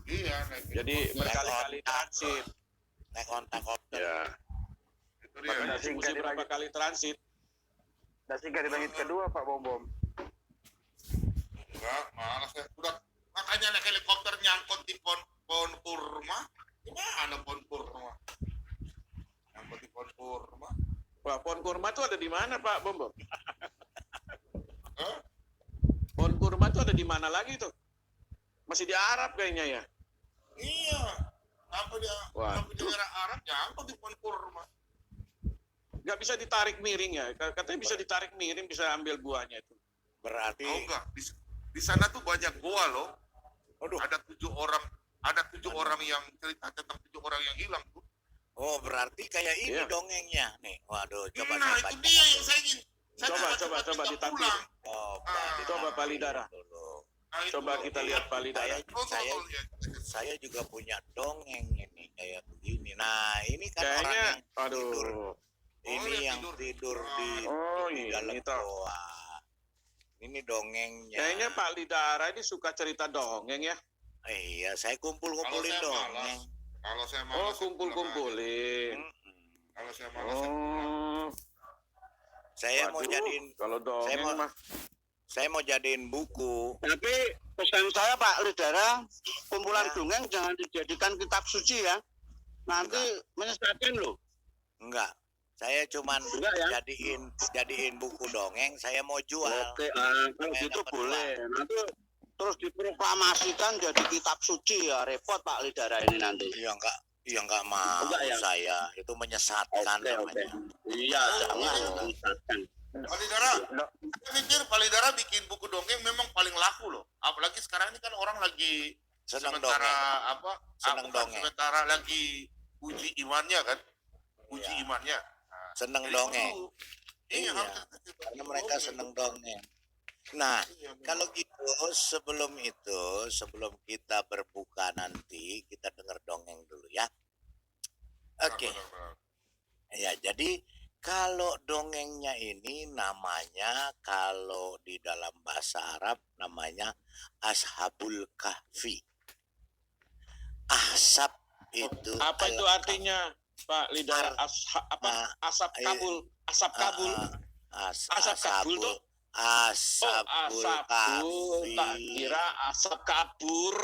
Iya, jadi berkali-kali transit. Naik ontak-ontak. Ya. Itu dia. Mesti berapa kali transit? Nasi nggak di langit kedua Pak Bom. Enggak, malas ya. Udah makanya naik helikopter nyangkut di pohon kurma. Gimana pohon kurma? Nyangkut di pohon kurma. Wah, pohon kurma itu ada di mana Pak Bom? Hah? Pohon kurma itu ada di mana lagi tuh? Masih di Arab kayaknya ya? Iya. Sampai di daerah Arab nyangkut di pohon kurma. Nggak bisa ditarik miring ya? Katanya bisa ditarik miring, bisa ambil buahnya itu. Berarti Oh enggak, di sana tuh banyak goa loh. Aduh. Ada 7 orang yang cerita tentang 7 orang yang hilang tuh. Oh, berarti kayak ini Iya. dongengnya nih. Waduh, coba Nah, saya itu baca. dia yang saya ingin. Coba ditampil. Oh, berarti Coba Pak Lidara. dulu. Nah, itu Coba loh. kita lihat Pak Lidara. Saya juga punya dongeng ini kayak begini. Nah, ini kan orang Kayaknya, yang tidur. aduh. Ini Oh, yang tidur di dalam ini toh. goa. Ini dongengnya. Kayaknya Pak Lidara ini suka cerita dongeng ya? Iya, saya kumpul-kumpulin Kalau saya dongeng. Kalau saya Oh, malas, kumpul-kumpulin. kalau saya malas, saya pulang. Oh, Saya mau waduh, jadiin kalau dongeng mah. saya mau jadiin buku. Tapi pesan saya Pak Lidara, kumpulan Ya. dongeng jangan dijadikan kitab suci ya. Nanti menyesatkan loh. Enggak. Saya cuman Enggak ya? jadiin buku dongeng, saya mau jual. Oke, kalau Supaya gitu dapat boleh. Nanti terus diproklamasikan jadi kitab suci ya, repot Pak Lidara ini nanti. Iya enggak mau Enggak ya? saya. Itu menyesatkan namanya. Iya, jangan menyesatkan. Pak Lidara, saya pikir Pak Lidara bikin buku dongeng memang paling laku loh. Apalagi sekarang ini kan orang lagi Senang sementara lagi uji imannya kan, uji Iya. imannya. Seneng Jadi dongeng. itu, Iya, Iya. Karena mereka seneng dongeng. Nah, kalau gitu sebelum kita berbuka nanti, kita dengar dongeng dulu ya. Oke. Ya, jadi kalau dongengnya ini namanya, kalau di dalam bahasa Arab namanya Ashabul Kahfi. Asap itu Apa itu artinya Pak Lidara? Asap kabul. Asap kabul. Asap kabul tuh. Ashabul Kabul. Kahfi. Tak kira asap kabur.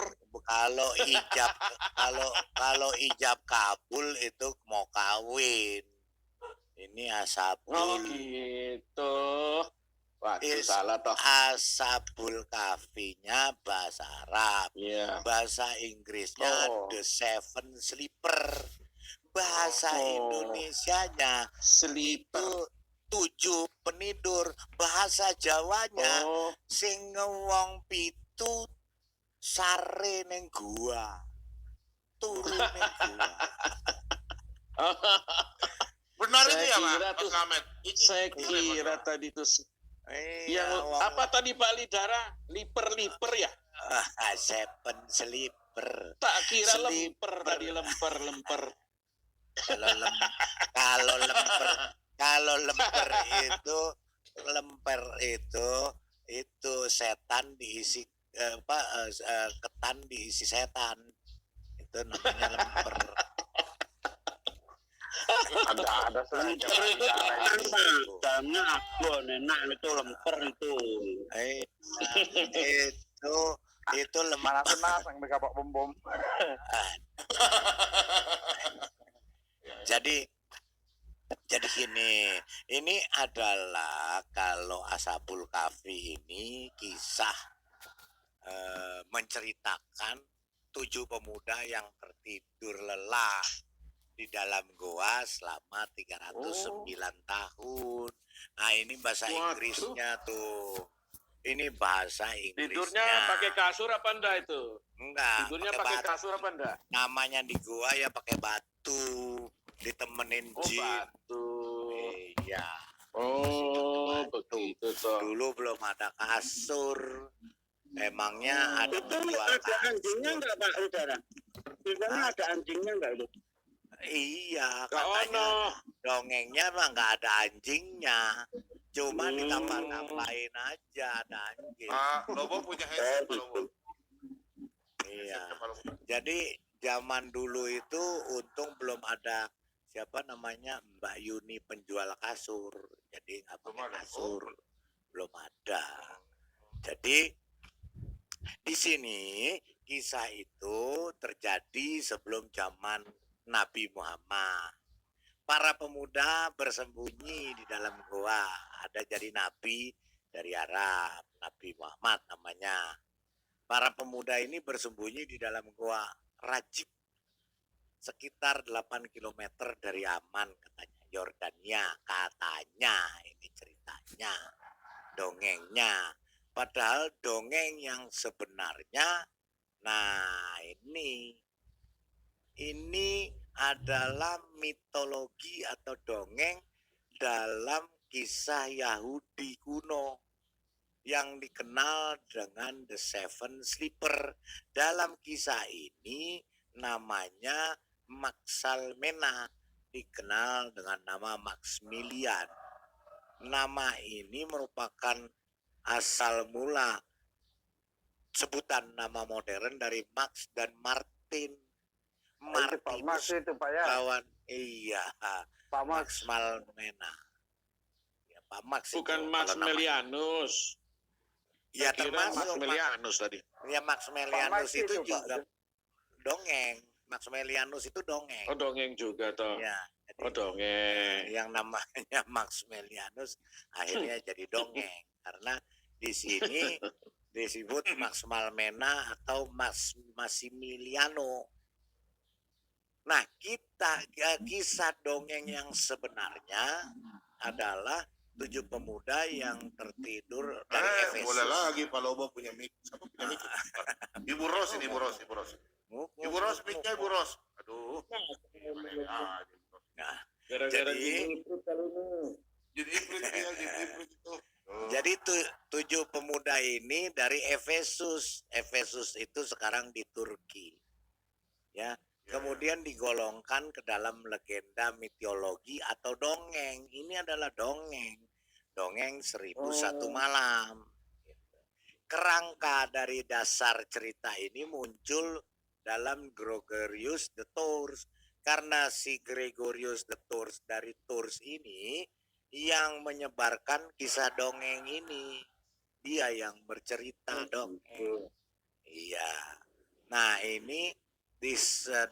Kalau ijab kabul itu mau kawin. Ini Oh ashabul gitu. Waduh, salah toh. Ashabul Kahfinya bahasa Arab. Iya. Bahasa Inggrisnya Oh. The Seven Sleeper. Bahasa Indonesianya itu 7 penidur. Bahasa Jawanya Oh, sing ngewong pitu sare ning gua. Turu ning gua. Benar Saya itu ya kira Mas tuh- Slamet? saya kira tadi itu yang Iya, apa tadi Pak Lidara? Liper ya? Seven Sleeper. Tak kira Sleeper. lemper tadi lemper. Kalau lemper itu setan diisi ketan diisi setan, itu namanya lemper. Ada saja. Damnya agon, enak itu lemper itu. Itu lemper. Mana senang yang mereka Pak Bom. Jadi gini, ini adalah kalau Ashabul Kahfi ini kisah menceritakan 7 pemuda yang tertidur lelap di dalam goa selama 309 tahun. Nah, ini bahasa Waduh. Inggrisnya tuh. Ini bahasa Inggrisnya. Tidurnya pakai kasur apa enggak itu? Enggak, Tidurnya pakai pakai batu. kasur apa enggak? Namanya di goa ya pakai batu, ditemenin Oh, jin. batu. Iya. Oh, begitu toh. Dulu belum ada kasur. Emangnya ada Itu penjual ada anjingnya kasur? enggak Pak Lidara? Itu ada anjingnya enggak itu? Iya, Kak katanya Ono. dongengnya mah nggak ada anjingnya. Cuma ditambah-tambahin aja ada anjing. Lobo punya handphone Lobo. Iya. Jadi zaman dulu itu untung belum ada siapa namanya Mbak Yuni penjual kasur. Jadi nggak Belum pakai ada. kasur, belum ada. Jadi di sini kisah itu terjadi sebelum zaman Nabi Muhammad. Para pemuda bersembunyi di dalam goa. Ada jadi nabi dari Arab, Nabi Muhammad namanya. Para pemuda ini bersembunyi di dalam goa Rajib sekitar 8 kilometer dari Yaman katanya, Yordania katanya, ini ceritanya, dongengnya. Padahal dongeng yang sebenarnya, nah ini adalah mitologi atau dongeng dalam kisah Yahudi kuno yang dikenal dengan The Seven Sleeper. Dalam kisah ini namanya Maxalmena, dikenal dengan nama Maximilian. Nama ini merupakan asal mula sebutan nama modern dari Max dan Martin. Pak Max itu Pak ya. Kawan, iya, Pak Max. Maxmalmena. Ya, Pak Max Bukan itu Maximilianus. ya Kira termasuk Maximilianus tadi. ya Maximilianus Pak Max itu itu, juga Pak. dongeng. Maximilianus itu dongeng. Oh, dongeng juga toh. Ya, jadi Oh, dongeng. yang namanya Maximilianus akhirnya jadi dongeng karena di sini disebut Maxmalmena atau Massimiliano. Nah, kisah dongeng yang sebenarnya adalah 7 pemuda yang tertidur dari Efesus. Boleh lagi Pak Lobo punya mic. Siapa punya mic? Ibu Ros ini, Ibu Ros. Ibu Ros, mic-nya Ibu Ros. Aduh. Nah, Gara-gara Jadi- Jadi ifrit itu. jadi 7 pemuda ini dari Efesus. Efesus itu sekarang di Turki. Ya, kemudian digolongkan ke dalam legenda mitologi atau dongeng. Ini adalah dongeng. Dongeng 1001 malam. Kerangka dari dasar cerita ini muncul dalam Gregorius the Tours. Karena si Gregorius the Tours dari Tours ini yang menyebarkan kisah dongeng ini. Dia yang bercerita dongeng. Iya. Nah, ini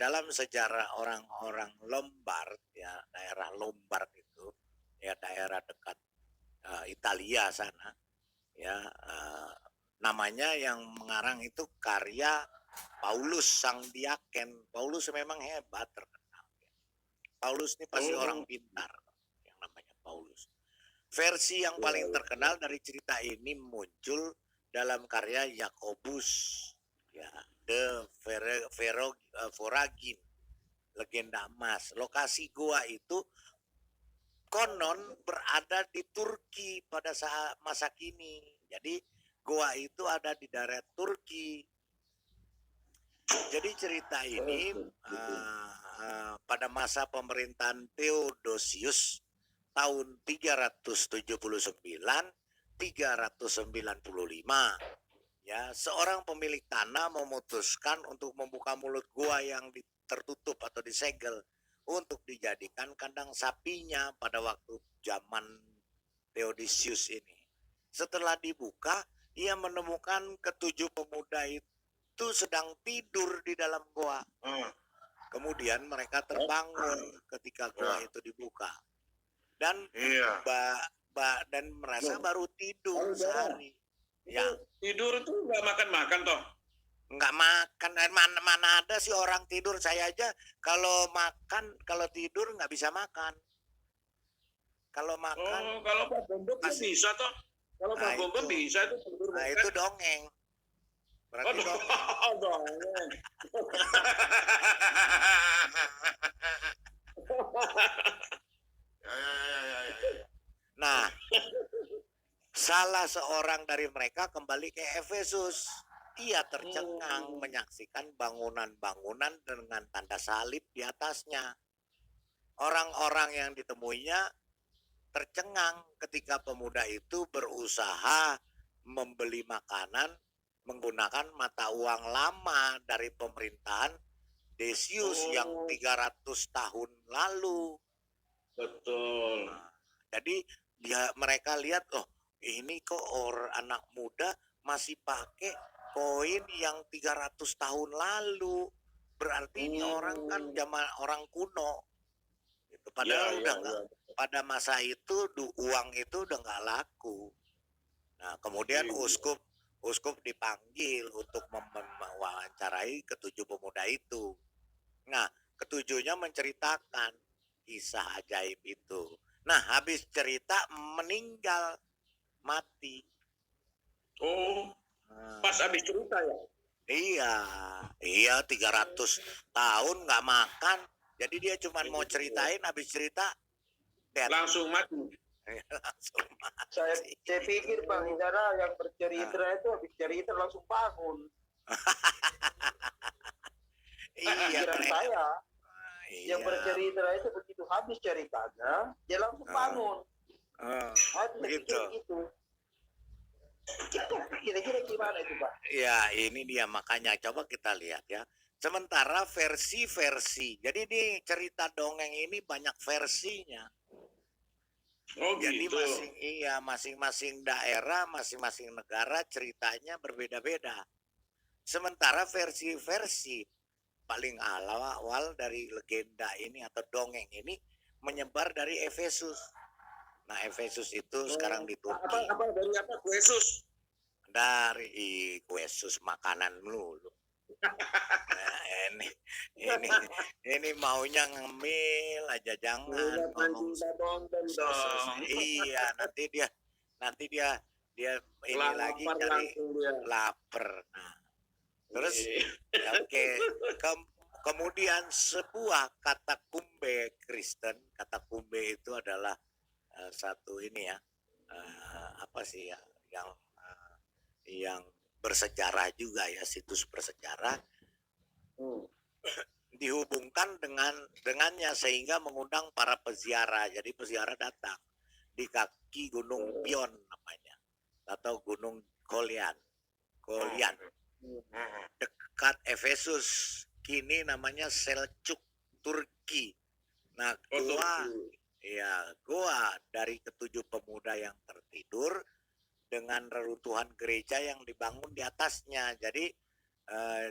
dalam sejarah orang-orang Lombard, ya daerah Lombard itu, ya daerah dekat Italia sana, ya namanya yang mengarang itu karya Paulus sang diaken. Paulus memang hebat terkenal. Paulus ini pasti orang pintar, yang namanya Paulus. Versi yang paling terkenal dari cerita ini muncul dalam karya Yakobus, ya, The Voragin, legenda emas. Lokasi gua itu konon berada di Turki pada saat masa kini. Jadi gua itu ada di daerah Turki. Jadi cerita ini pada masa pemerintahan Theodosius tahun 379-395. Ya, seorang pemilik tanah memutuskan untuk membuka mulut gua yang tertutup atau disegel untuk dijadikan kandang sapinya pada waktu zaman Theodosius ini. Setelah dibuka, ia menemukan ketujuh pemuda itu sedang tidur di dalam gua. Kemudian mereka terbangun ketika gua itu dibuka. Dan dan merasa baru tidur sehari. Ya, Tidur tuh nggak makan-makan toh. nggak makan. Mana ada sih orang tidur. Saya aja kalau tidur nggak bisa makan. Kalau makan, Kalau Pak Bombom kan bisa toh. Kalau Pak Bombom bisa tuh tidur nah makan. itu dongeng. Berarti dongeng. Dongeng. Nah, salah seorang dari mereka kembali ke Efesus. Ia tercengang menyaksikan bangunan-bangunan dengan tanda salib di atasnya. Orang-orang yang ditemuinya tercengang ketika pemuda itu berusaha membeli makanan menggunakan mata uang lama dari pemerintahan Decius yang 300 tahun lalu. Betul. Jadi mereka lihat, oh ini kok anak muda masih pakai koin yang 300 tahun lalu. Berarti ini orang kan zaman orang kuno. Gitu. Padahal pada masa itu uang itu udah nggak laku. Nah, kemudian uskup dipanggil untuk mewawancarai ketujuh pemuda itu. Nah, ketujuhnya menceritakan kisah ajaib itu. Nah, habis cerita meninggal, mati. Pas habis cerita ya? Iya 300 tahun nggak makan. Jadi dia cuma mau ceritain, habis cerita langsung mati. Langsung mati. Saya pikir Bang Hidara yang bercerita itu habis cerita langsung bangun. Pikiran saya yang bercerita itu begitu habis ceritanya dia langsung bangun. Begitu. Gitu. Kira-kira gimana itu Pak? Ya ini dia, makanya coba kita lihat ya. Sementara versi-versi, jadi di cerita dongeng ini banyak versinya. Jadi Gitu. masing-masing daerah, masing-masing negara ceritanya berbeda-beda. Sementara versi-versi paling awal dari legenda ini atau dongeng ini menyebar dari Efesus. Nah, Efesus itu sekarang di Turki. Dari apa? Yesus. Dari Yesus makanan melulu. Nah, ini maunya ngemil aja, jangan ngomong iya nanti dia ini lagi cari lapar. Nah, terus oke. Kemudian sebuah katakumbe Kristen, katakumbe itu adalah satu ini ya, apa sih ya, yang bersejarah juga ya, situs bersejarah, dihubungkan dengannya sehingga mengundang para peziarah. Jadi peziarah datang di kaki Gunung Pion namanya, atau Gunung Kolian dekat Efesus, kini namanya Selçuk, Turki. Nah, goa dari ketujuh pemuda yang tertidur dengan reruntuhan gereja yang dibangun di atasnya. Jadi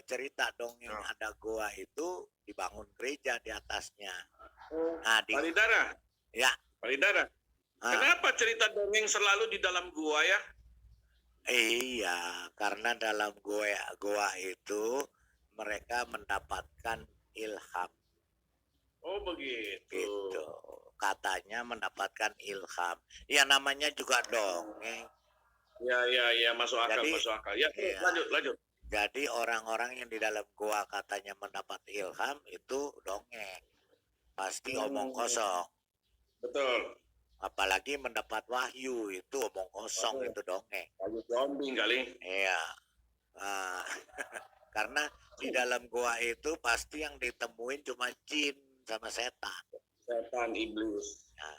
cerita dongeng ada goa itu dibangun gereja di atasnya. Nah, Pak Lidara. Ya. Pak Lidara. Kenapa cerita dongeng selalu di dalam gua ya? Iya, karena dalam goa itu mereka mendapatkan ilham. Oh begitu. Gitu. Katanya mendapatkan ilham. Ya namanya juga dongeng. Ya, masuk akal. Ya, lanjut. Jadi orang-orang yang di dalam goa katanya mendapat ilham itu dongeng. Pasti omong kosong. Betul. Apalagi mendapat wahyu itu omong kosong, itu dongeng. Zombie kali. Iya. Karena di dalam goa itu pasti yang ditemuin cuma jin sama setan. Setan iblis. Nah,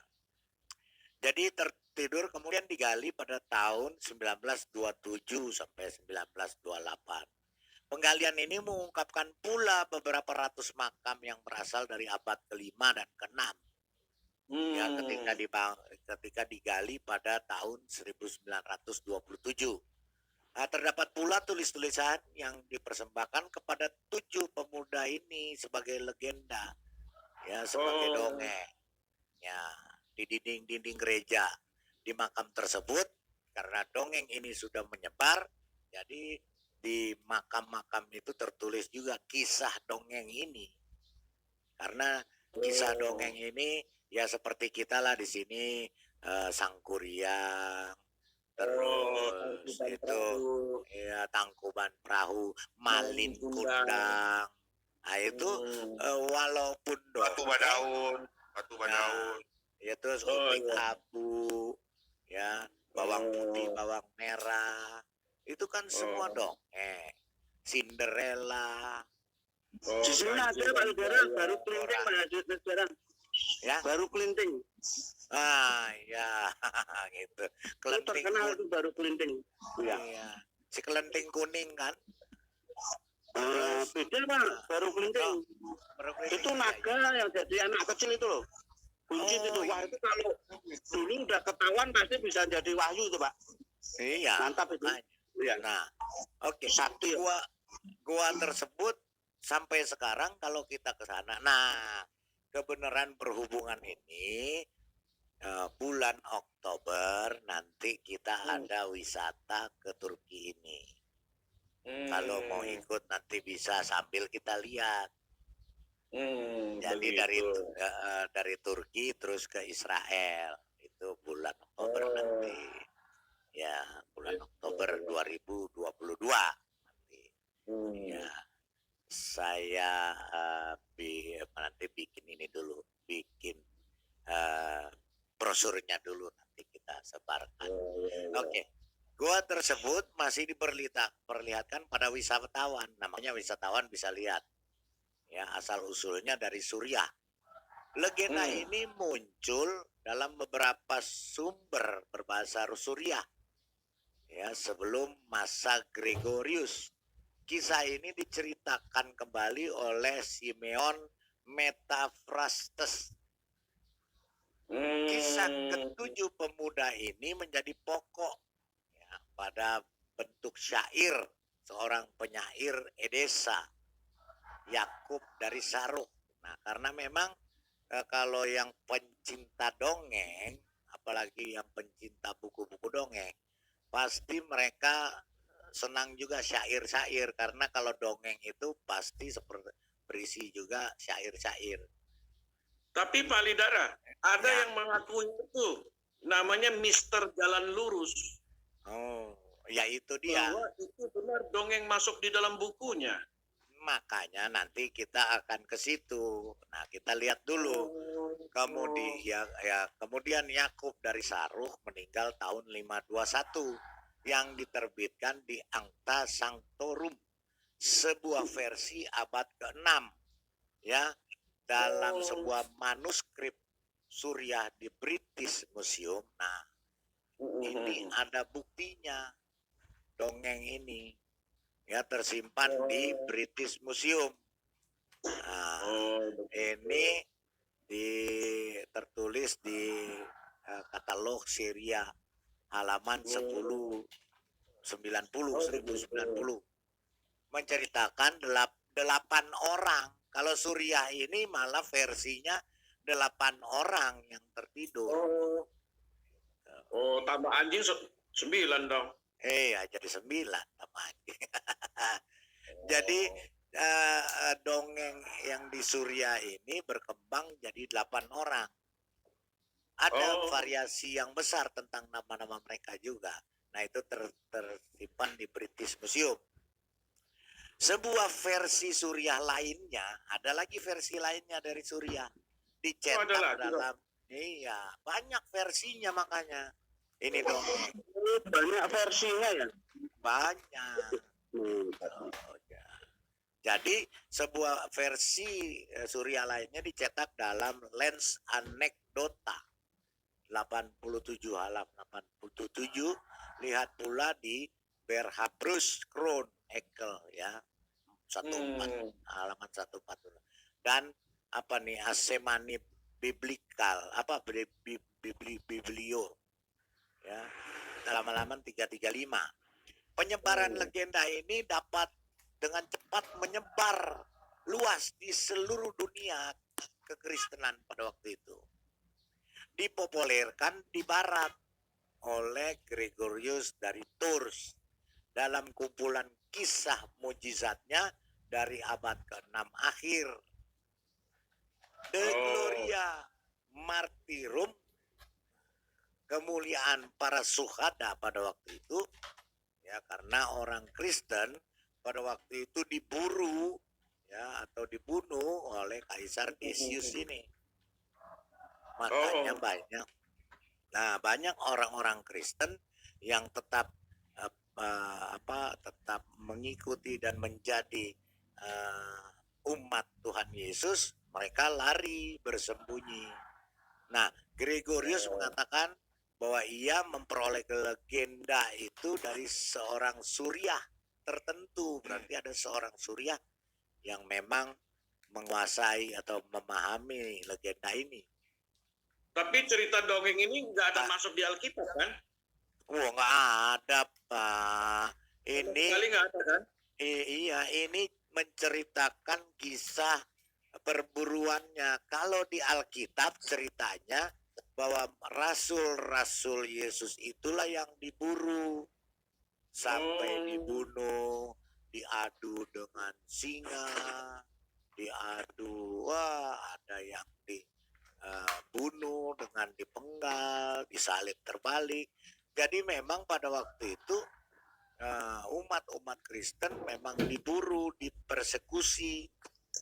jadi tertidur kemudian digali pada tahun 1927 sampai 1928. Penggalian ini mengungkapkan pula beberapa ratus makam yang berasal dari abad ke-5 dan ke-6. Ya, ketika digali pada tahun 1927. Nah, terdapat pula tulis-tulisan yang dipersembahkan kepada 7 pemuda ini sebagai legenda, ya, sebagai dongeng. Ya, di dinding-dinding gereja di makam tersebut, karena dongeng ini sudah menyebar, jadi di makam-makam itu tertulis juga kisah dongeng ini. Karena kisah dongeng ini ya seperti kita lah di sini, Sangkuriang, terus itu ya Tangkuban Perahu, Malin Kundang. Nah itu walaupun Batu Badaun. Ya terus Upik Abu, ya bawang putih, bawang merah, itu kan semua dongeng. Cinderella. Justru ada Pak Lidara baru kelinting Pak Lidara. Ya. Baru kelinting. Ya gitu. Itu terkenal itu baru kelinting. Iya. si kelenting kuning kan. Beda Pak, baru kelinting. Baru kelinting, Itu iya, naga yang jadi anak kecil itu loh. Buncit Oh, itu. Wah itu kalau dulu udah ketahuan pasti bisa jadi wahyu tuh Pak. iya. Mantap itu. Makanya. Iya. Nah, oke. Sakti. Gua tersebut sampai sekarang kalau kita ke sana. Nah, kebenaran berhubungan ini bulan Oktober nanti kita ada wisata ke Turki ini. Kalau mau ikut nanti bisa sambil kita lihat. Jadi dari Turki terus ke Israel itu bulan Oktober nanti. Ya, bulan Oktober 2022 nanti. Ya, saya nanti bikin ini dulu, bikin brosurnya dulu nanti kita sebarkan. Oke. Gua tersebut masih diperlihatkan pada wisatawan. Namanya wisatawan bisa lihat. Ya, asal usulnya dari Suriah. Legenda ini muncul dalam beberapa sumber berbahasa Suriah. Ya, sebelum masa Gregorius. Kisah ini diceritakan kembali oleh Simeon Metaphrastes. Kisah ketujuh pemuda ini menjadi pokok ya, pada bentuk syair seorang penyair Edesa, Yakub dari Saruh. Nah, karena memang kalau yang pencinta dongeng, apalagi yang pencinta buku-buku dongeng, pasti mereka senang juga syair-syair, karena kalau dongeng itu pasti berisi juga syair-syair. Tapi Pak Lidara, ada yang mengakui itu, namanya Mister Jalan Lurus. Oh, ya itu dia. Bahwa itu benar dongeng masuk di dalam bukunya. Makanya nanti kita akan ke situ. Nah, kita lihat dulu. Kemudian Yakub dari Saruh meninggal tahun 521 yang diterbitkan di Sancta Sanctorum, sebuah versi abad ke-6 ya, dalam sebuah manuskrip Suriah di British Museum. Nah, ini ada buktinya dongeng ini ya, tersimpan di British Museum. Nah, ini tertulis di katalog Syria halaman 1090 menceritakan 8 orang. Kalau Suriah ini malah versinya 8 orang yang tertidur. Tambah anjing 9 dong. Ya jadi 9 tambah anjing. Jadi dongeng yang di Suriah ini berkembang jadi 8 orang. Ada variasi yang besar tentang nama-nama mereka juga. Nah, itu tersimpan di British Museum. Sebuah versi Suriah lainnya, ada lagi versi lainnya dari Suriah, dicetak dalam, iya, banyak versinya makanya. Ini dongeng. Banyak versinya ya? Banyak. Jadi sebuah versi Suriah lainnya dicetak dalam Lens Anecdota 87 halaman 87. Lihat pula di Berhabrus Chronicle ya 14 halaman 14. Dan apa nih, Asemani Biblikal Biblio ya dalam halaman 335. Penyebaran legenda ini dapat dengan cepat menyebar luas di seluruh dunia kekristenan pada waktu itu. Dipopulerkan di barat oleh Gregorius dari Tours dalam kumpulan kisah mujizatnya dari abad ke-6 akhir. De Gloria Martyrum, kemuliaan para suhada pada waktu itu ya, karena orang Kristen pada waktu itu diburu ya atau dibunuh oleh Kaisar Decius ini. Makanya banyak orang-orang Kristen yang tetap tetap mengikuti dan menjadi umat Tuhan Yesus, mereka lari bersembunyi. Nah, Gregorius mengatakan bahwa ia memperoleh legenda itu dari seorang Suriah tertentu. Berarti ada seorang Suriah yang memang menguasai atau memahami legenda ini. Tapi cerita dongeng ini nggak ada masuk di Alkitab kan? Wah, nggak ada, Pak. Ini Kali nggak ada kan? iya, ini menceritakan kisah perburuannya. Kalau di Alkitab ceritanya bahwa rasul-rasul Yesus itulah yang diburu sampai dibunuh, diadu dengan singa, diadu, wah ada yang dibunuh dengan dipenggal, disalib terbalik. Jadi memang pada waktu itu umat-umat Kristen memang diburu, dipersekusi,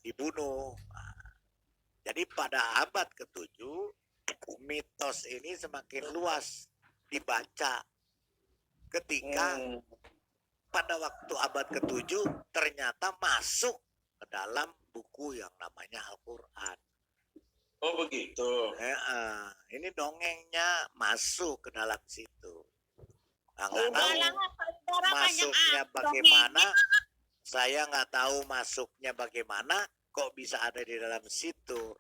dibunuh. Jadi pada abad ke-7 mitos ini semakin luas dibaca ketika pada waktu abad ke-7 ternyata masuk ke dalam buku yang namanya Al-Quran. Oh begitu. Ini dongengnya masuk ke dalam situ. Nah, nggak tahu masuknya bagaimana, saya nggak tahu masuknya bagaimana, kok bisa ada di dalam situ.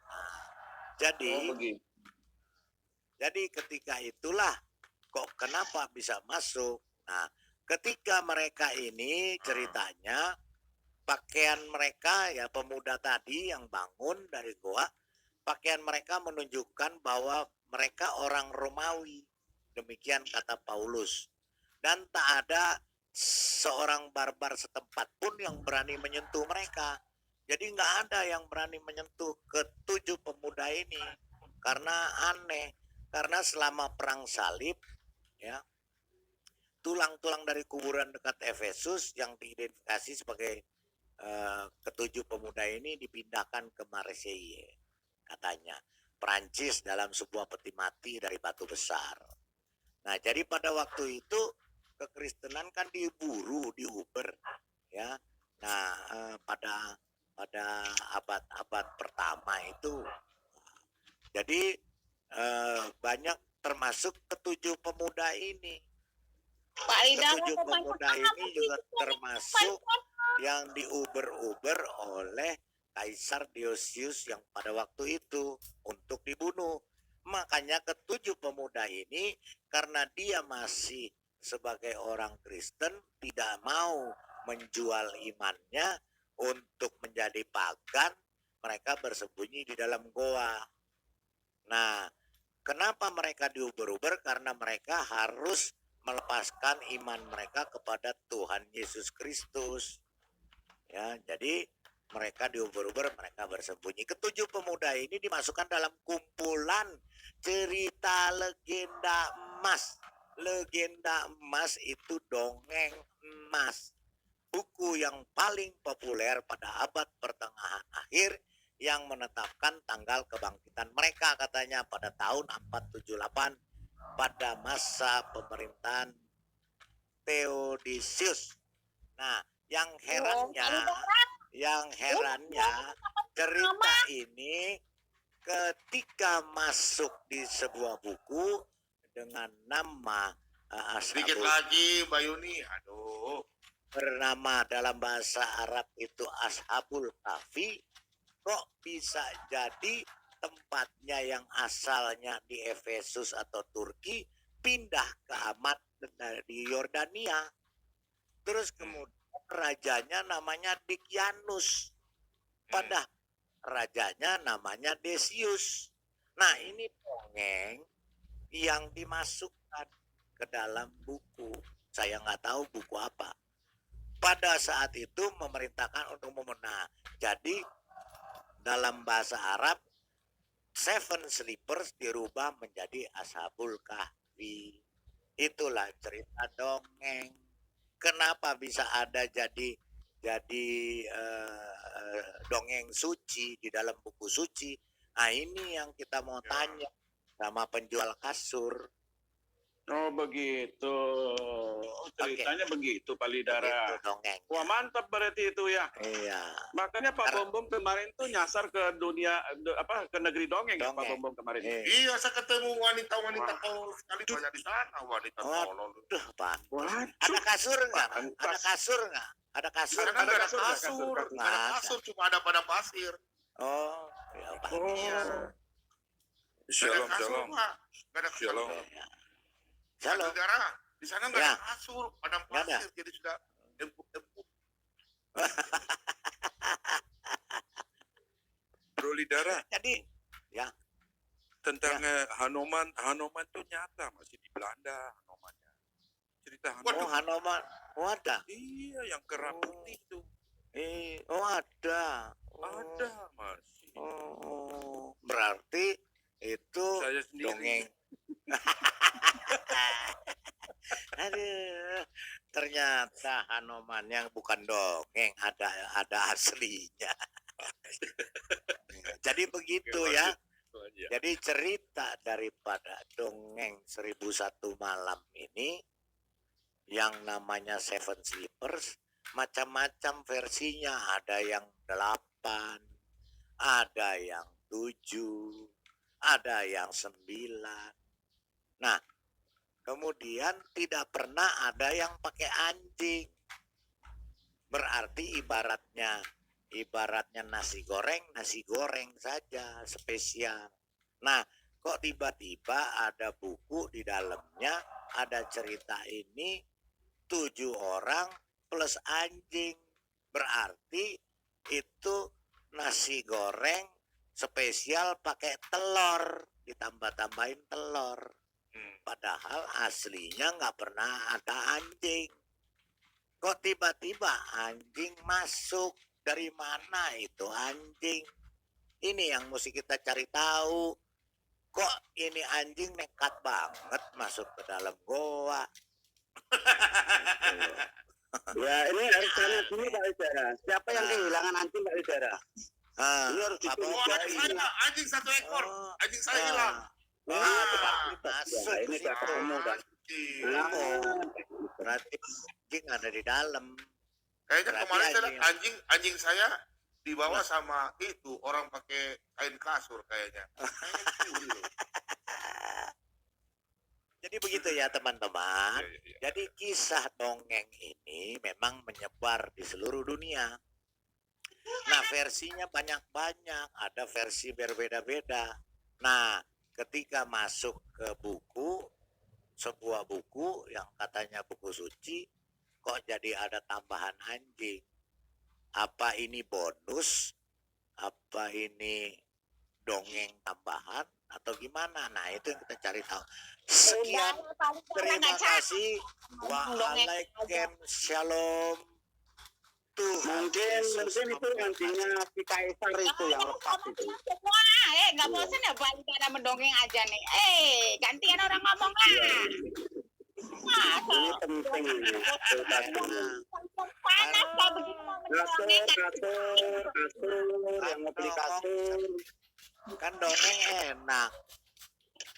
Jadi ketika itulah kok kenapa bisa masuk. Nah, ketika mereka ini ceritanya pakaian mereka ya pemuda tadi yang bangun dari goa, pakaian mereka menunjukkan bahwa mereka orang Romawi. Demikian kata Paulus. Dan tak ada seorang barbar setempat pun yang berani menyentuh mereka. Jadi nggak ada yang berani menyentuh ke-7 pemuda ini. Karena aneh. Karena selama perang salib, ya, tulang-tulang dari kuburan dekat Efesus yang diidentifikasi sebagai ke-7 pemuda ini dipindahkan ke Marseille, katanya. Prancis dalam sebuah peti mati dari batu besar. Nah, jadi pada waktu itu kekristenan kan diburu, diuber, ya. Nah, pada abad pertama itu, jadi banyak termasuk ke-7 pemuda ini. Ke-7 pemuda ini juga termasuk yang diuber-uber oleh Kaisar Dionysius yang pada waktu itu untuk dibunuh. Makanya ke-7 pemuda ini karena dia masih sebagai orang Kristen tidak mau menjual imannya untuk menjadi pagan, mereka bersembunyi di dalam goa. Nah, kenapa mereka diuber-uber? Karena mereka harus melepaskan iman mereka kepada Tuhan Yesus Kristus. Ya, jadi mereka diuber-uber, mereka bersembunyi. Ke-7 pemuda ini dimasukkan dalam kumpulan cerita legenda emas. Legenda emas itu dongeng emas. Buku yang paling populer pada abad pertengahan akhir yang menetapkan tanggal kebangkitan mereka katanya pada tahun 478 pada masa pemerintahan Theodosius. Nah, yang herannya cerita ini ketika masuk di sebuah buku dengan nama Sedikit lagi Mbak Yuni. Aduh. Bernama dalam bahasa Arab itu Ashabul Kahfi, kok bisa jadi tempatnya yang asalnya di Efesus atau Turki pindah ke Hamat di Yordania. Terus kemudian rajanya namanya Dikianus. Pada rajanya namanya Decius. Nah, ini dongeng yang dimasukkan ke dalam buku. Saya nggak tahu buku apa. Pada saat itu memerintahkan untuk memenang. Jadi dalam bahasa Arab, Seven Sleepers dirubah menjadi Ashabul Kahfi. Itulah cerita dongeng. Kenapa bisa ada jadi dongeng suci di dalam buku suci? Nah, ini yang kita mau tanya sama penjual kasur. Oh begitu. Oh, ceritanya begitu Pak Lidara. Begitu dongeng. Wah mantap berarti itu ya. Iya. Makanya Pak Bombom kemarin tuh nyasar ke dunia ke negeri dongeng, ya Pak Dongeng. Bombom kemarin. Iya, saya ketemu wanita-wanita tolol sekali banyak di sana, wanita tolol. Waduh, Pak. Wah, Ada kasur nggak? Pantas. Ada kasur nggak? Ada kasur? Karena nggak ada kasur, kasur, kasur. nggak ada kasur, cuma ada pada pasir. Oh, ya Pak. Oh. Iya. Shalom, Nggak ada kasur, shalom. Pak. Nggak ada kasur. Shalom. Shalom. Negara di sana nggak Ya. ada kasur, padang Nggak ada. pasir, jadi sudah empuk-empuk. Bro Lidara, Jadi tentang Hanoman tuh nyata masih di Belanda Hanomannya. Cerita oh Hanoman. Hanoman. Oh ada. Iya, yang kerah putih tuh. Oh ada. Ada masih. Oh, berarti itu Saya sendiri. dongeng. Aduh, ternyata Hanoman yang bukan dongeng, ada aslinya. Jadi begitu ya. Jadi cerita daripada dongeng 1001 malam ini yang namanya Seven Sleepers macam-macam versinya, ada yang 8, ada yang 7, ada yang 9. Nah, kemudian tidak pernah ada yang pakai anjing. Berarti ibaratnya nasi goreng saja spesial. Nah, kok tiba-tiba ada buku di dalamnya ada cerita ini 7 orang plus anjing. Berarti itu nasi goreng spesial pakai telur, ditambah-tambahin telur. Padahal aslinya nggak pernah ada anjing. Kok tiba-tiba anjing masuk? Dari mana itu anjing? Ini yang mesti kita cari tahu. Kok ini anjing nekat banget masuk ke dalam goa? Ya ini harus tanya dulu Pak Lidara. Siapa yang kehilangan anjing Pak Lidara? Ini harus Pak Oh, Bobo anjing ini. saya, anjing 1 ekor. Oh, Anjing saya hilang. Masuk ini ke tak situ. ketemu kan. Oh, berarti anjing ada di dalam. Kayaknya Berarti kemarin saya anjing. lihat anjing saya dibawa sama itu orang pakai kain kasur kayaknya. Jadi begitu ya teman-teman. Iya, iya. Jadi kisah dongeng ini memang menyebar di seluruh dunia. Nah versinya banyak-banyak, ada versi berbeda-beda. Nah ketika masuk ke buku, sebuah buku yang katanya buku suci, kok jadi ada tambahan anjing? Apa ini bonus? Apa ini dongeng tambahan? Atau gimana? Nah itu yang kita cari tahu. Sekian, terima kasih. Waalaikum shalom. Tuhan Mungkin Yesus itu anjingnya si Kaisar itu yang lepas itu. Semua, nggak bosan ya Pak Lidara mendongeng aja nih. Gantian orang ngomong lah. Ini penting ini. Panas kalau begitu mau mendongeng kan. Kasur, yang mau beli kasur. kan dongeng enak.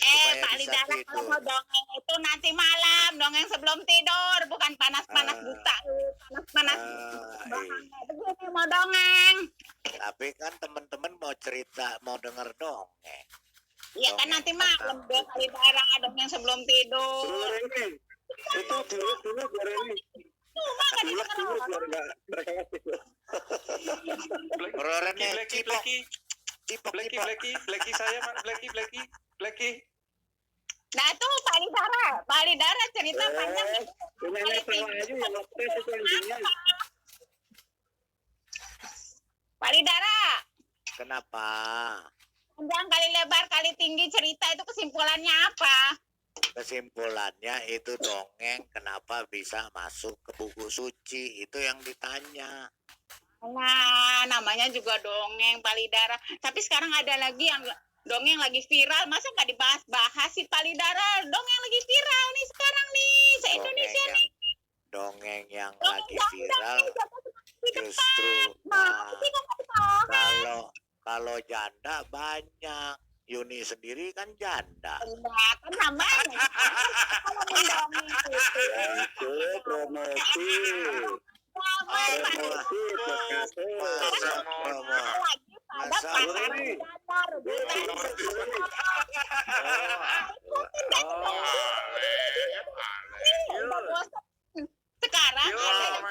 Pak bisa Lidara tidur. kalau mau dongeng itu nanti malam, dongeng sebelum tidur, bukan panas-panas Ah. buta, panas-panas. Iya. Begini mau dongeng. Tapi kan teman-teman mau cerita, mau denger dongeng. Iya kan Dongeng nanti malam deh Pak Lidara dongeng sebelum tidur. Gorengnya. Itu dulu gorengnya. Cuma kan Dulu didengar orang. biar nggak berkelakuan. Rorene Blacky, cipok, Blacky, cipok, Blacky, cipok. Blacky saya, Blacky. Nah itu Pak Lidara cerita panjang. Punyanya salah aja yang lepas itu anjingnya. Pak Lidara, Kenapa? panjang kali lebar kali tinggi cerita itu kesimpulannya apa? Kesimpulannya itu dongeng kenapa bisa masuk ke buku suci, itu yang ditanya. Nah, namanya juga dongeng Pak Lidara. Tapi sekarang ada lagi yang dongeng lagi viral, masa nggak dibahas-bahas sih Pak Lidara? Dongeng lagi viral nih sekarang nih, se-Indonesia nih. Dongeng yang Dongeng lagi janda viral nih, janda di depan. justru Nah, tapi kan nggak dibahas. kalau janda banyak, Yuni sendiri kan janda. Enggak, kan namanya. Kalau mendongeng itu. Itu promosi. Promosi kasur. Lagi pada Masa pasar ini? janda, rebutan. Udah bosan. Sekarang ada yang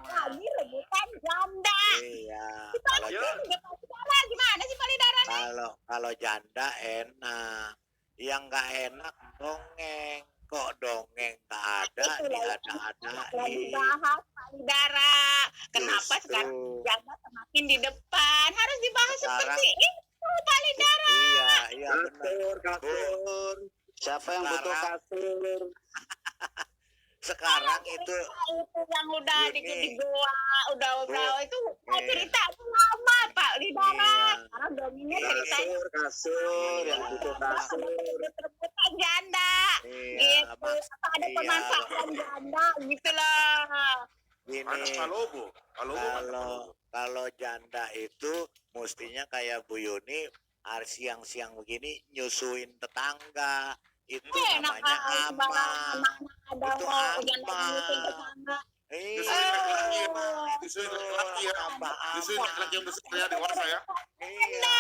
lagi rebutan janda. Iya. Kita Kalau lagi janda, udah pacaran. Gimana sih Palidara nih? kalau janda enak. Yang nggak enak dongeng. Kok dongeng nggak ada, Lagi diada-adain. bahas Palidara. Kenapa Justru. sekarang janda semakin di depan? Harus dibahas Sekarang- seperti itu Palidara. Iya benar. Kasur. Siapa yang butuh kasur? Sekarang itu yang udah di Yuni. gua udah itu Iya. cerita itu lama Pak Lidara. Iya. Sekarang dongengnya ceritanya Kasur yang butuh kasur. rebutan janda. iya, Gitu. Apa ada iya. pemanfaatan janda gitu loh. Gini, kalau janda itu mestinya kayak Bu Yuni harus siang-siang begini nyusuin tetangga. Itu Enak namanya aman. ada Itu mau janda aman. nyusun ke sana. Iya. Disuruh laki-laki ya. Tambah Disuruh aman. laki-laki yang bersedia dewasa ya. Iya.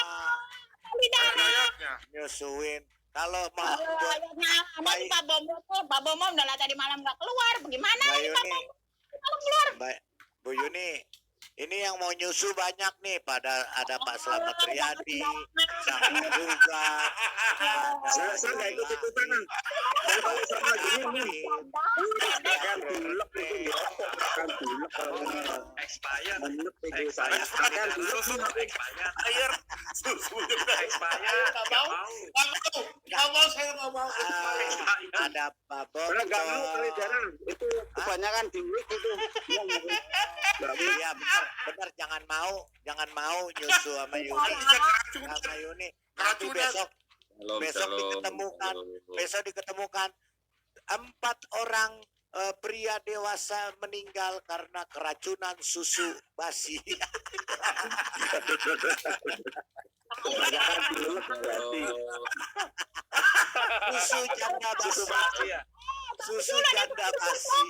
Palidara. Ayatnya. Nyusuin. Kalau mau Ayahnya ada si Pak Bomo tuh. Pak Bomo udah lah tadi malam nggak keluar. Bagaimana Mbak ini Pak Yuni, Bomo malam keluar? Bu Yuni, ini yang mau nyusu banyak nih. Ada Pak Slamet Riyadi, sama juga. Saya nggak ikut-ikutan. Saya kalau sama gini, akan bulek itu biasa. Akan bulek kalau Expired. menurut ego saya. Akan bulek. Air. Susu juga expired. Nggak mau. Nggak mau, saya nggak mau. Ada Pak Karena nggak mau Boto. kali jarang. Itu kebanyakan duit itu. Iya benar jangan mau nyusu sama Yuni. Sama Yuni. Nanti besok diketemukan 4 orang pria dewasa meninggal karena keracunan susu basi. Kebanyakan bulek berarti. Susu janda Susu basi. basi ya. Susu janda basi.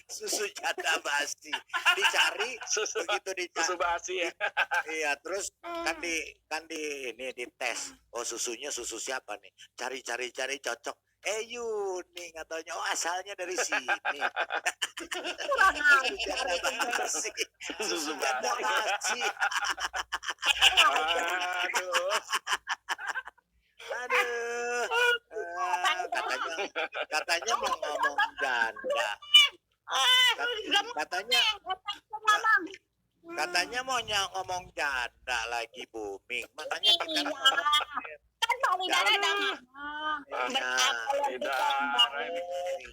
Susu janda basi. Dicari Susu begitu susu dicari. basi ya. Iya, terus kan di dites. Oh, susunya susu siapa nih? Cari cocok. Yuni katanya, oh asalnya dari sini. Susu janda basi. Susu janda basi. Aduh. Aduh. Katanya mau ngomong janda. Katanya mau ngomong janda lagi booming. Makanya kita Kan Palidara udah ngomong.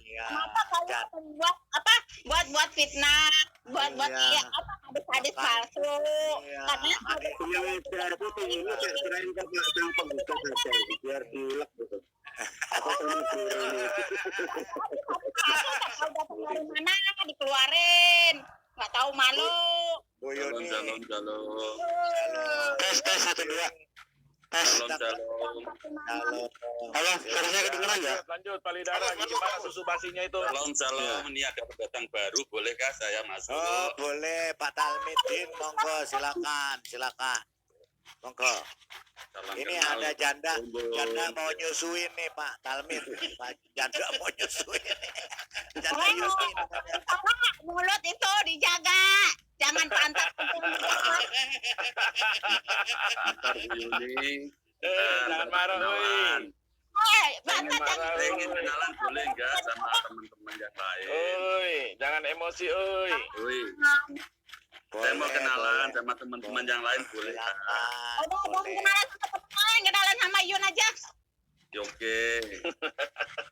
iya. Kenapa kalian buat fitnah, buat Iya. hadis palsu? Iya. Karena ada Yang biar itu tinggi, saya serahin ke sang pembuka saja. Biar bulek gitu. Atau sama guru. tahu datang dari mana dikeluarin, nggak tahu malu. Bu Yuni. Tes 1 2. Tes. Halo. Halo, suara saya kedengeran nggak? Lanjut Palidara, gimana susu basinya itu? Salam. Ini ada pendatang baru. Bolehkah saya masuk? Oh, boleh Pak Talmidin, monggo silakan. Monggo. Salam Ini kenal. ada janda mau nyusuin nih Pak Talmid. Pak janda mau nyusuin. Janda nyusuin. Karena mulut itu dijaga, jangan pantat itu dijaga. Ntar Yuni. Jangan marah, woi. Pantat Jangan jangan marah, Saya ingin kenalan boleh nggak sama teman-teman yang lain? Oi, jangan emosi, oi. Woi, Boleh, saya mau kenalan boleh. sama teman-teman yang lain boleh nggak? Silakan. Udah Boleh. kenalan sama teman lain, kenalan sama Yun aja. Oke.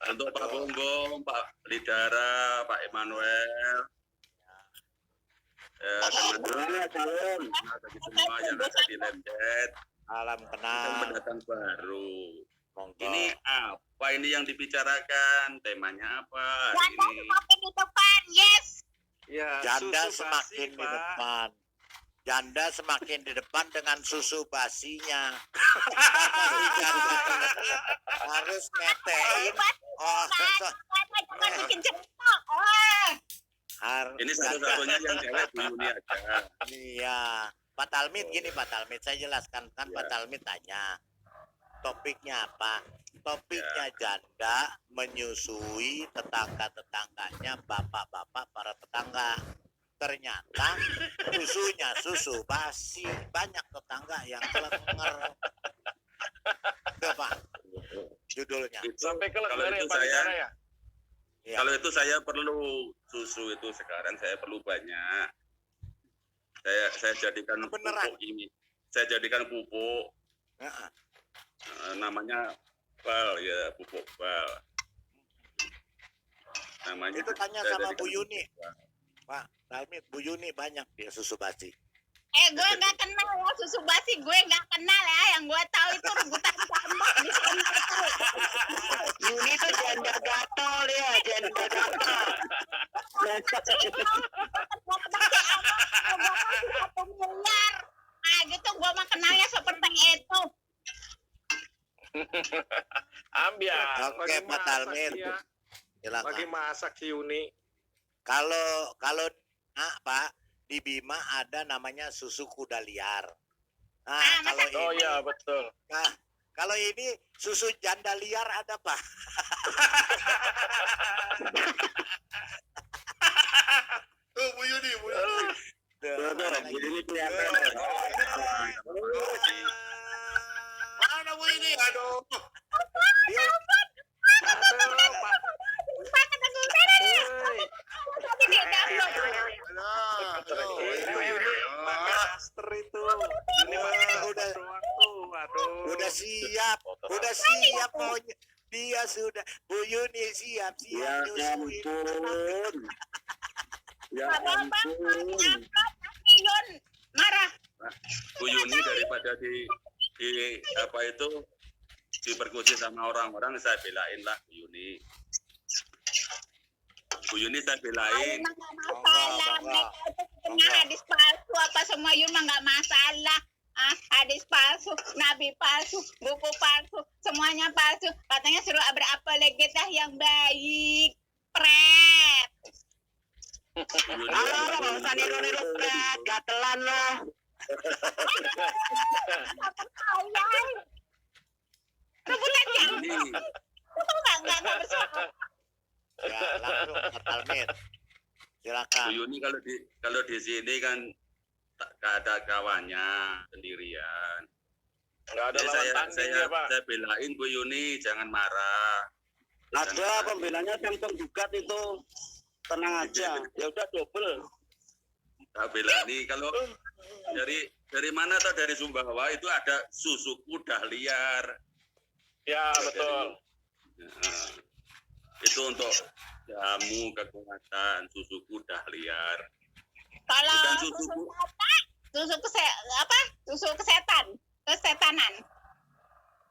Untuk Pak Bongbong, Pak Lidara, Pak Emmanuel, teman-teman Salam. bagi semua yang ada di Lemjet, Salam dan kenal. pendatang baru. Monggo. Ini apa ini yang dibicarakan? Temanya apa hari Janda ini? semakin di depan, yes. Ya, Janda susu semakin basi, di Pak. depan. janda semakin di depan dengan susu basinya. Maka si janda ini harus ngetein. Oh, Jangan bikin cerita. Oh. harus Ini satu-satunya yang cewek Bu Yuni aja. Iya, Pak Talmid gini Pak Talmid, saya jelaskan kan Pak Talmid tanya topiknya apa? Topiknya janda menyusui tetangga-tetangganya, bapak-bapak para tetangga. Ternyata susunya susu basi, banyak tetangga yang kelenger. Itu Pak, judulnya. Sampai ke Kalau leher ya itu Pak saya- Lidara ya. Ya. Kalau itu saya perlu susu itu sekarang saya perlu banyak. Saya jadikan Beneran? pupuk ini. Saya jadikan pupuk Heeh. namanya bal ya, pupuk bal. Namanya Itu tanya saya sama jadikan Bu Yuni. pupuk bal. Pak Talmid, Bu Yuni banyak dia susu basi. Gue nggak kenal ya susu basi, gue nggak kenal ya. Yang gue tahu itu rebutan tambak di sana. Yuni tuh janda gatel ya, janda gatel. Nah gitu gue mah kenalnya seperti itu. Ambiar. Oke, Lagi Pak masak Talmid. dia. Silakan. Lagi masak si Yuni. Kalau Pak di Bima ada namanya susu kuda liar. Nah, Ah, kalau masa- Oh ini, iya betul. nah, kalau ini susu janda liar ada Pak. Tuh Bu Yuni, Bu Yuni. Ini kelihatan. Mana Bu Yuni? Aduh. Dia Aduh, Pak. Tadi dia download. Aduh. Ini Yuni pakai master itu. Yuni pakai master udah- doang tuh. Aduh. udah siap pokoknya. Dia sudah Bu Yuni siap Ya nyusuin. ampun. Ya Apa-apa, ampun. Yun marah. Bu Yuni daripada di apa itu diperkusi sama orang-orang, saya belain lah Bu Yuni. Bu Yuni saya belain. Emang nggak masalah. Bangga. Mereka itu punya hadis palsu apa semua Yun mah nggak masalah. Hadis palsu, nabi palsu, buku palsu, semuanya palsu. Katanya suruh berapologetas yang baik. Pret. Bu Yuni, Nggak usah niru-niru pret, gatelan loh. Sayang. Rebutan yang Yuni, itu nggak bersuara. Ya, langsung Pak Talmid. Bu Silakan. Yuni kalau di sini kan tak ada kawannya sendirian. Nggak ada Jadi lawan tanding ya Pak. saya belain Bu Yuni jangan marah. Ada pembelanya yang tergugat itu. Tenang aja. Ya udah double. Tak belani kalau dari mana atau dari Sumbawa itu ada susu kuda liar. Ya betul. Nah, itu untuk jamu kekuatan susu kuda liar. Kalau Bukan susu susu apa? Susu kesetanan.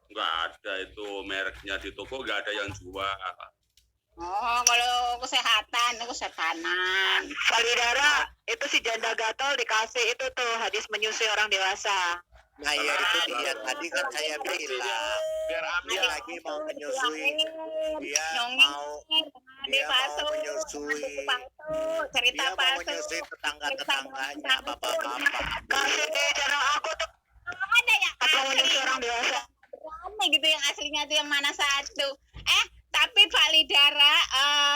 Nggak ada itu mereknya di toko, nggak ada yang jual. Oh, kalau kesehatan, kesetanan. Palidara, itu si janda gatel dikasih itu tuh hadis menyusui orang dewasa. Nah, ya itu dia tadi kan saya bilang. Biar Dia ambiar. lagi mau menyusui. Dia mau menyusui. Cerita Dia mau palsu. menyusui tetangga-tetangganya, bapak-bapak. Kasih di channel aku tuh Ada yang apa asli. menyusui orang dewasa. Rame gitu yang aslinya tuh yang mana satu. Tapi Pak Lidara,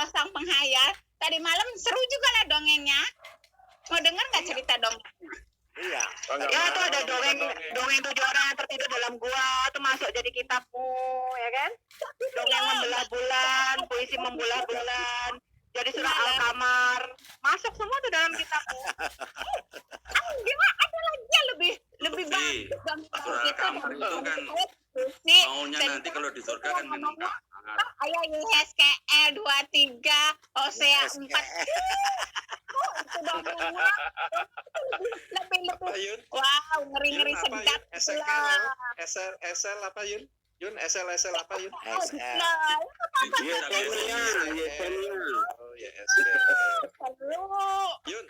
sang penghayal, tadi malam seru juga lah dongengnya. Mau denger nggak cerita dongeng? Iya. Ya tuh ada dongeng 7 orang yang tertidur dalam gua tuh masuk jadi kitabmu, ya kan? Dongeng membelah bulan, puisi membelah bulan, jadi surah Al-Qamar, masuk semua tuh dalam kitabmu. Gimana? Ada lagi yang lebih Tapi, bagus dong Surah gitu. Al-Qamar itu kan Puisi, maunya nanti kalau di surga kan minum kamar. Ayah YSKL 23, Hosea 4. Itu dongengnya lebih Yun? wow, ngeri-ngeri Yun, apa, Yun? sedap SL pula. SL apa Yun? Yun SL apa Yun? SL. Nah, Iya, Sonia. Iya, Sonia. Oh ya SL. perlu. Yun.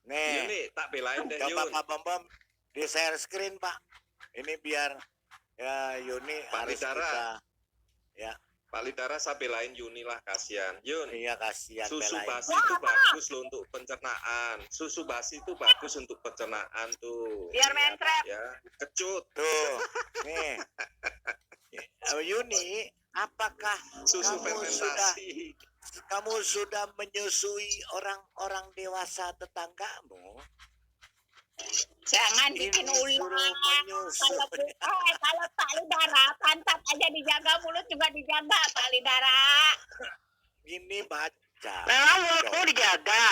Nih, Yuni tak belain deh coba Yun. Pak Bom di share screen Pak. Ini biar ya Yuni Pak harus Lidara. kita. Ya, Pak Lidara saya belain Yuni lah, kasihan. Yun, iya kasihan susu belain. basi itu bagus loh untuk pencernaan. Susu basi itu bagus untuk pencernaan tuh. Biar mentrep. Ya, kecut. Tuh, nih. Yuni, apakah Susu fermentasi. kamu sudah menyusui orang-orang dewasa tetanggamu? Jangan bikin Ini suruh ulah. menyusu. Kalau Pak Lidara, pantat aja dijaga, mulut juga dijaga Pak Lidara. Ini baca. Memang mulutmu dijaga.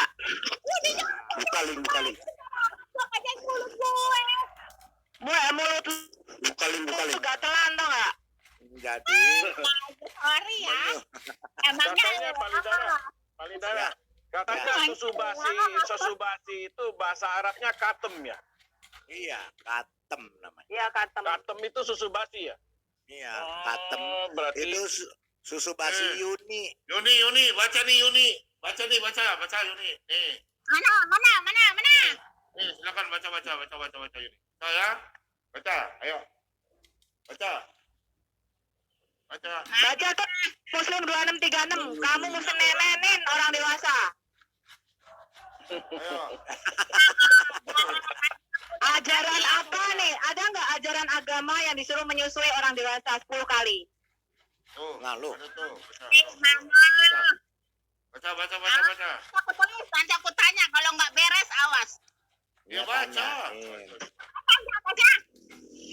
Bukaling. Kok aja mulut gue. Mulut Bukaling. lu gatelan tau gak? Jadi, Sorry ya. Emangnya Katanya Pak Lidara, Pak Lidara, katanya Ya. susu basi itu bahasa Arabnya katem ya. iya, katem namanya. Iya katem. Katem itu susu basi ya. Iya, katem. Oh, berarti Itu susu basi Yuni. Yuni, baca nih Yuni. Baca Yuni. Nih, mana? nih silakan baca Yuni. Baca ya. Baca, ayo. Baca. Baca tuh Muslim 2636. Kamu mesti nemenin orang dewasa. Ayo. Ajaran apa nih? Ada nggak ajaran agama yang disuruh menyusui orang dewasa 10 kali? Tuh. Nah, lu. Ada tuh. Baca. Aku tulis, nanti aku tanya. Kalau nggak beres, awas. Ya baca.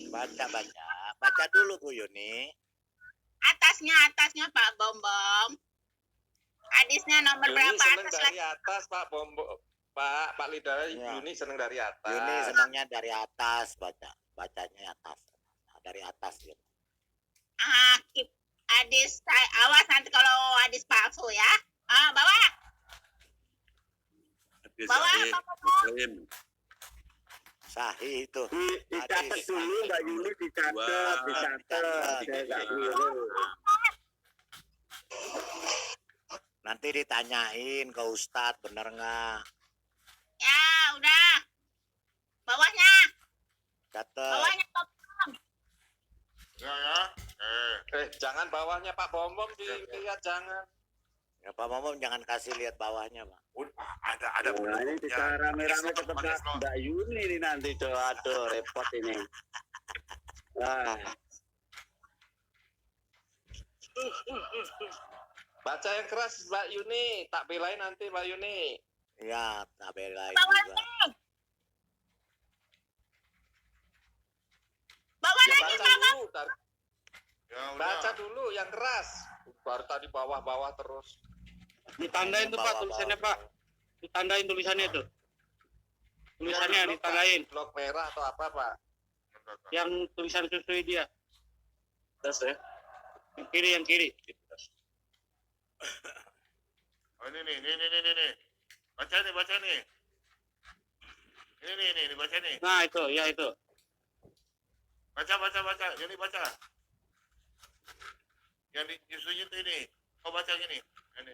Baca. Baca dulu Bu Yuni. Atasnya Pak Bom. Hadisnya nomor Yuni berapa seneng atas dari lagi? atas Pak Bombo. Pak Lidara, Ya. Yuni seneng dari atas. Yuni senangnya dari atas bacanya atas. Nah, dari atas gitu. Hadis, awas nanti kalau hadis palsu ya. Bawah. Bawah, Sahih, Pak Bom. Muslim. Sahih itu. Dicatat dulu Mbak Yuni, dicatat. Saya nggak keliru. Nanti ditanyain ke Ustadz bener nggak? Ya, udah. Bawahnya. Catet. Bawahnya Pak Bom. Ya. Jangan bawahnya Pak Bombom dilihat, jangan. Ya Pak Momom jangan kasih lihat bawahnya Pak. Ada Nah, ini cara rame-rame ketemu Mbak Yuni ini nanti tuh. Aduh, repot ini. Wah, Baca yang keras Mbak Yuni, tak belain nanti Mbak Yuni. Iya, tak belain Bawah juga. lagi. Bawah Ya lagi, baca Pak Bom. dulu, Ya udah. baca dulu yang keras. Baru tadi bawah-bawah terus. ditandain tuh Pak tulisannya Pak. Ditandain tulisannya tuh. Tulisannya Blok, ditandain. Pak. Blok merah atau apa Pak? Yang tulisan susui dia. Terus ya. Yang kiri. Oh, ini nih. Baca nih. Ini baca nih. Nah itu, ya itu. Baca. Yuni baca. Yang dinyusuin itu ini. Kau baca gini. Ini.